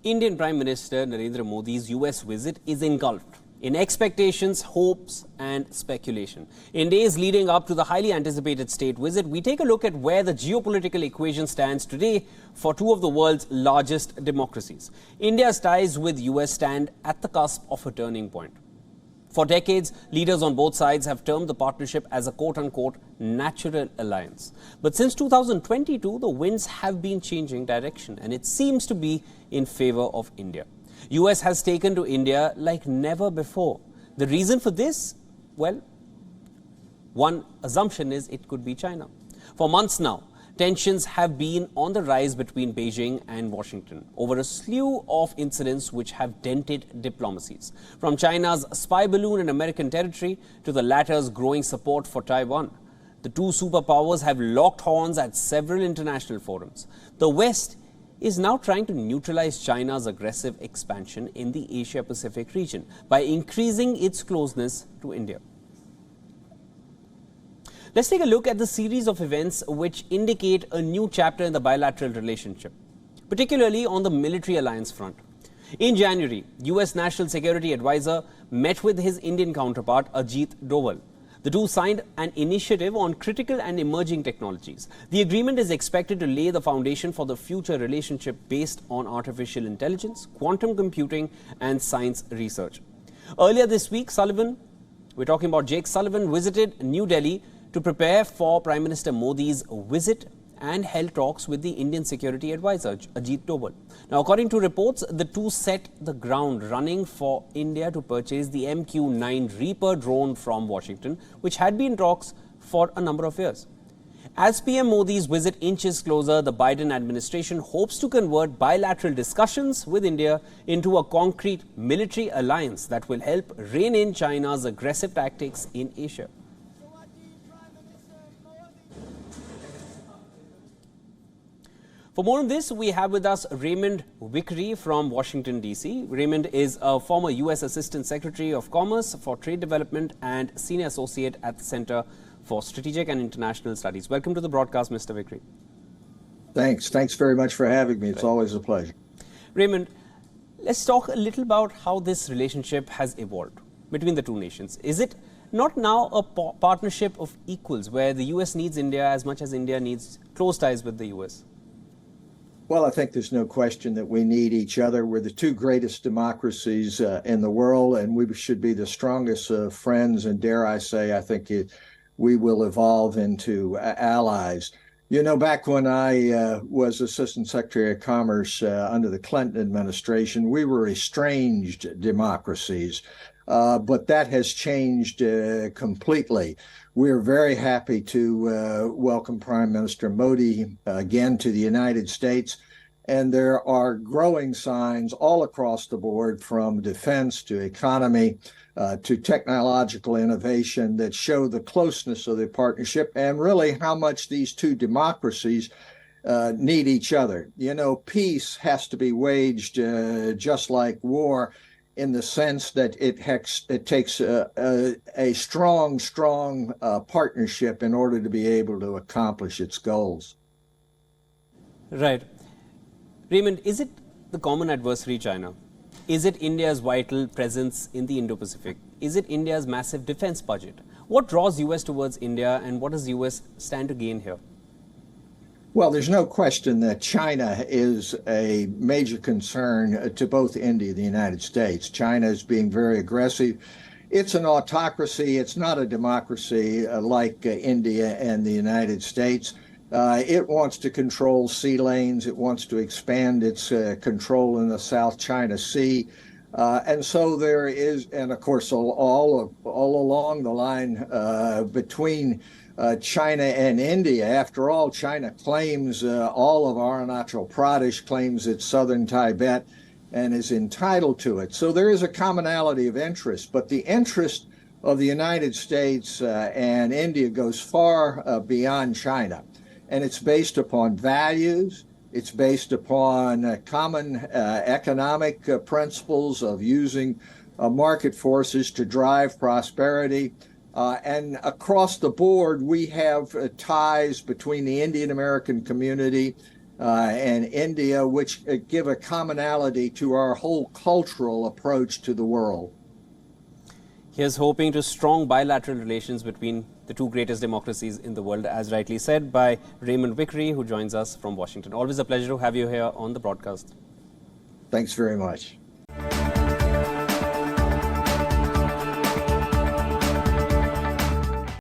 Indian Prime Minister Narendra Modi's US visit is engulfed in expectations, hopes and speculation. In days leading up to the highly anticipated state visit, we take a look at where the geopolitical equation stands today for two of the world's largest democracies. India's ties with US stand at the cusp of a turning point. For decades, leaders on both sides have termed the partnership as a quote-unquote natural alliance. But since 2022, the winds have been changing direction, and it seems to be in favor of India. US has taken to India like never before. The reason for this? Well, one assumption is it could be China. For months now, tensions have been on the rise between Beijing and Washington over a slew of incidents which have dented diplomacies. From China's spy balloon in American territory to the latter's growing support for Taiwan, the two superpowers have locked horns at several international forums. The West is now trying to neutralize China's aggressive expansion in the Asia-Pacific region by increasing its closeness to India. Let's take a look at the series of events which indicate a new chapter in the bilateral relationship, particularly on the military alliance front. In January, US National Security Advisor met with his Indian counterpart Ajit Doval. The two signed an initiative on critical and emerging technologies. The agreement is expected to lay the foundation for the future relationship based on artificial intelligence, quantum computing and science research. Earlier this week, we're talking about Jake Sullivan, visited New Delhi to prepare for Prime Minister Modi's visit and held talks with the Indian Security Advisor, Ajit Doval. Now, according to reports, the two set the ground running for India to purchase the MQ-9 Reaper drone from Washington, which had been in talks for a number of years. As PM Modi's visit inches closer, the Biden administration hopes to convert bilateral discussions with India into a concrete military alliance that will help rein in China's aggressive tactics in Asia. For more on this, we have with us Raymond Vickery from Washington, D.C. Raymond is a former U.S. Assistant Secretary of Commerce for Trade Development and Senior Associate at the Center for Strategic and International Studies. Welcome to the broadcast, Mr. Vickery. Thanks. Thanks very much for having me. It's always a pleasure. Raymond, let's talk a little about how this relationship has evolved between the two nations. Is it not now a partnership of equals where the U.S. needs India as much as India needs close ties with the U.S.? Well, I think there's no question that we need each other. We're the two greatest democracies in the world, and we should be the strongest friends. And dare I say, I think we will evolve into allies. You know, back when I was Assistant Secretary of Commerce under the Clinton administration, we were estranged democracies, but that has changed completely. We're very happy to welcome Prime Minister Modi again to the United States. And there are growing signs all across the board, from defense to economy to technological innovation, that show the closeness of the partnership and really how much these two democracies need each other. You know, peace has to be waged just like war, in the sense that it takes a strong partnership in order to be able to accomplish its goals. Right. Raymond, is it the common adversary, China? Is it India's vital presence in the Indo-Pacific? Is it India's massive defense budget? What draws US towards India, and what does US stand to gain here? Well, there's no question that China is a major concern to both India and the United States. China is being very aggressive. It's an autocracy. It's not a democracy like India and the United States. It wants to control sea lanes. It wants to expand its control in the South China Sea. And so there is, and of course, all along the line between China and India. After all, China claims all of Arunachal Pradesh, claims its southern Tibet, and is entitled to it. So there is a commonality of interest, but the interest of the United States and India goes far beyond China. And it's based upon values. It's based upon common economic principles of using market forces to drive prosperity. And across the board, we have ties between the Indian American community and India, which give a commonality to our whole cultural approach to the world. Here's hoping to strong bilateral relations between the two greatest democracies in the world, as rightly said by Raymond Vickery, who joins us from Washington. Always a pleasure to have you here on the broadcast. Thanks very much.